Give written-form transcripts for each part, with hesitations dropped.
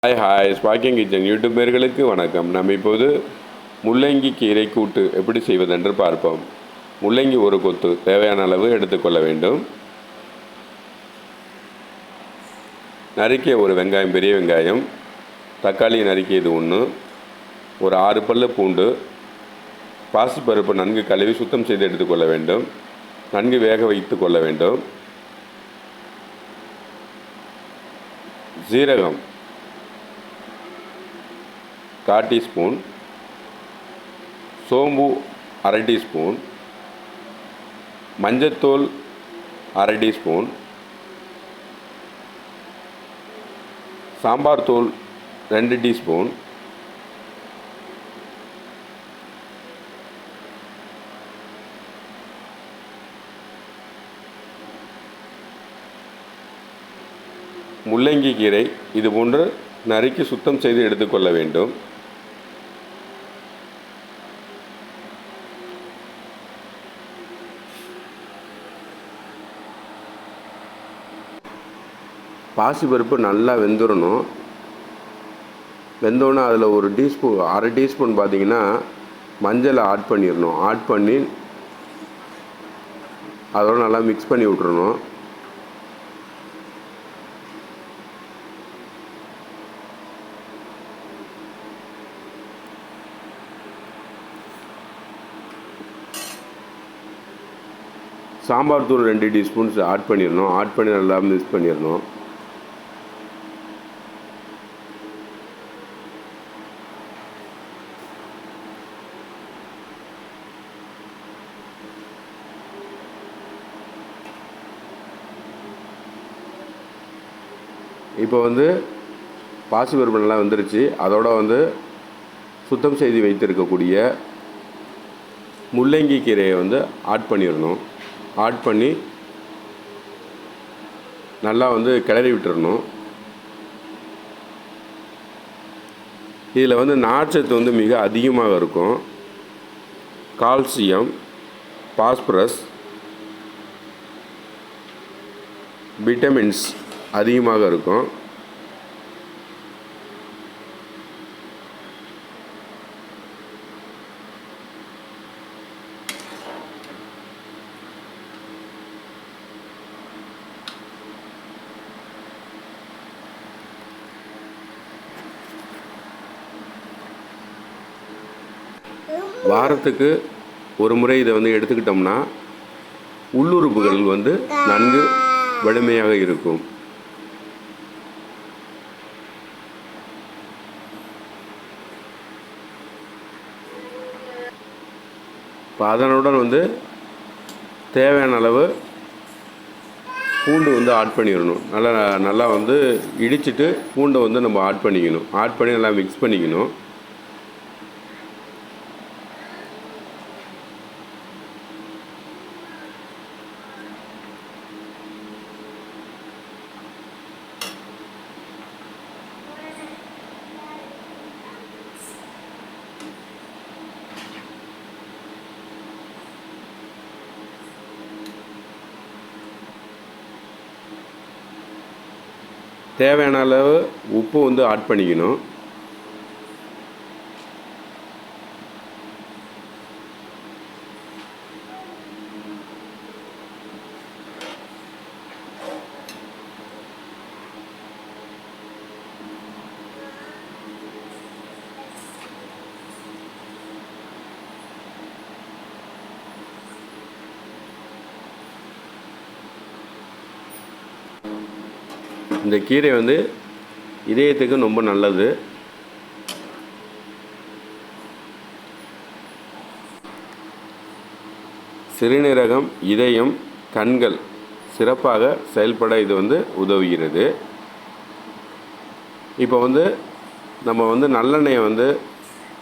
Hi ஸ்பாக்கிங் kitchen YouTube நேயர்களுக்கு வணக்கம். நம்ம இப்போது முள்ளங்கி கீரை கூட்டு எப்படி செய்வதென்று பார்ப்போம். முள்ளங்கி ஒரு கொத்து தேவையான அளவு எடுத்துக்கொள்ள வேண்டும். நறுக்கிய ஒரு வெங்காயம், பெரிய வெங்காயம், தக்காளி நறுக்கியது 1, ஒரு 6 பல்லு பூண்டு, பாசிப்பருப்பு நன்கு கழுவி சுத்தம் செய்து எடுத்துக்கொள்ள வேண்டும். நன்கு வேக வைத்து கொள்ள வேண்டும். சீரகம் 1/4 டீஸ்பூன், சோம்பு 1/2 டீஸ்பூன், மஞ்சத்தூள் 1/2 டீஸ்பூன், சாம்பார் தூள் 2 டீஸ்பூன், முள்ளங்கி கீரை இது போன்று நறுக்கி சுத்தம் செய்து எடுத்துக்கொள்ள வேண்டும். பாசிப்பருப்பு நல்லா வெந்துடணும். வெந்தோடனே அதில் ஒரு டீஸ்பூன் 1/2 டீஸ்பூன் பார்த்திங்கன்னா மஞ்சளை ஆட் பண்ணிடணும். ஆட் பண்ணி அதோட நல்லா மிக்ஸ் பண்ணி விட்டுறணும். சாம்பார் தூள் 2 டீஸ்பூன்ஸ் ஆட் பண்ணிடணும். ஆட் பண்ணி நல்லா மிக்ஸ் பண்ணிடணும். இப்போ பாசிப்பருப்பு நல்லா வந்துருச்சு. அதோட சுத்தம் செய்து வைத்திருக்கக்கூடிய முள்ளங்கி கீரையை ஆட் பண்ணிடணும். ஆட் பண்ணி நல்லா கிளறி விட்டுறணும். இதில் நார்ச்சத்து மிக அதிகமாக இருக்கும். கால்சியம், பாஸ்பரஸ், விட்டமின்ஸ் அதிகமாக இருக்கும். வாரத்துக்கு ஒரு முறை இதை எடுத்துக்கிட்டோம்னா உள்ளுறுப்புகள் நன்கு வலிமையாக இருக்கும். இப்போ அதனுடன் தேவையான அளவு பூண்டு ஆட் பண்ணிடணும். நல்லா இடிச்சிட்டு பூண்டை நம்ம ஆட் பண்ணிக்கணும். ஆட் பண்ணி நல்லா மிக்ஸ் பண்ணிக்கணும். தேவையான அளவு உப்பு ஆட் பண்ணிக்கணும். இந்த கீரை இதயத்துக்கு ரொம்ப நல்லது. சிறுநீரகம், இதயம், கண்கள் சிறப்பாக செயல்பட இது உதவுகிறது. இப்போ நம்ம நல்லெண்ணெயை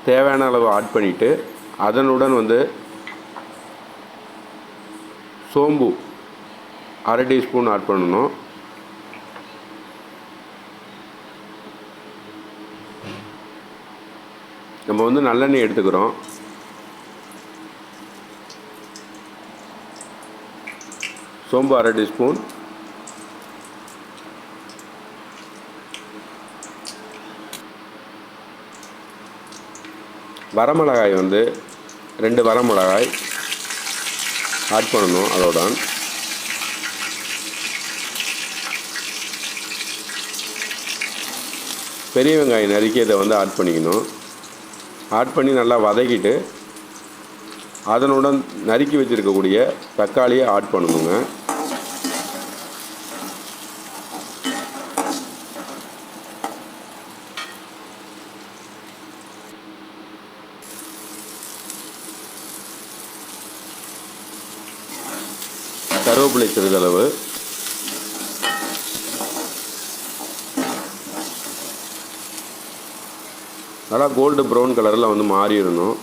தேவையான அளவு ஆட் பண்ணிவிட்டு அதனுடன் சோம்பு 1/2 டீஸ்பூன் ஆட் பண்ணணும். நம்ம நல்லெண்ணெய் எடுத்துக்கிறோம். சோம்பு 1/2 டீஸ்பூன், வரமிளகாய் வந்து 2 வரமிளகாய் ஆட் பண்ணணும். அதோட பெரிய வெங்காயம் நறுக்கியதை வந்து ஆட் பண்ணிக்கணும். ஆட் பண்ணி நல்லா வதக்கிட்டு அதனுடன் நறுக்கி வச்சுருக்கக்கூடிய தக்காளியை ஆட் பண்ணணுங்க. கருவேப்பிலை சிறிதளவு, நல்லா கோல்டு ப்ரௌன் கலரில் வந்து மாறிடணும்.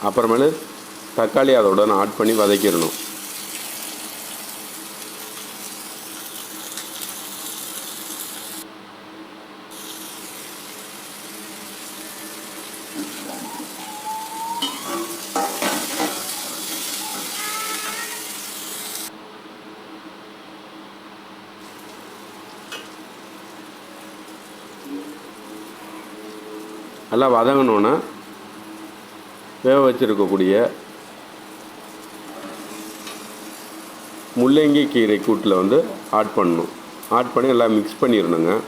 அப்புறமேலு தக்காளி அதோட ஆட் பண்ணி வதக்கிடணும். நல்லா வதங்கணுன்னா வேக வச்சுருக்கக்கூடிய முள்ளங்கி கீரை கூட்டில் வந்து ஆட் பண்ணணும். ஆட் பண்ணி எல்லாம் மிக்ஸ் பண்ணிடணுங்க.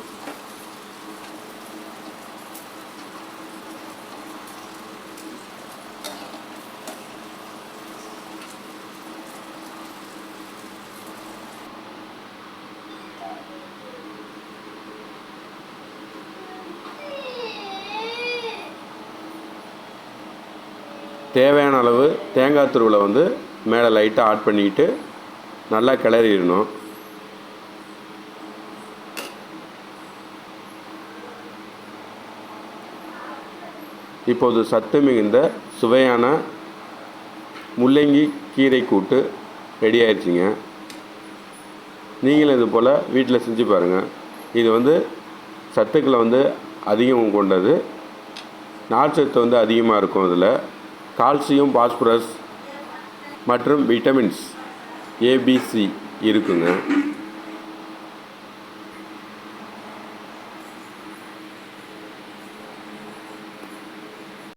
தேவையான அளவு தேங்காய் துருவலை வந்து மேலே லைட்டாக ஆட் பண்ணிக்கிட்டு நல்லா கிளறிடணும். இப்போது சத்து மிகுந்த சுவையான முள்ளங்கி கீரை கூட்டு ரெடி ஆயிடுச்சுங்க. நீங்களும் இது போல் வீட்டில் செஞ்சு பாருங்கள். இது வந்து சத்துக்களை வந்து அதிகம் கொண்டது. நார்ச்சத்து வந்து அதிகமாக இருக்கும். இதில் கால்சியம், பாஸ்பரஸ் மற்றும் விட்டமின்ஸ் ABC இருக்குங்க.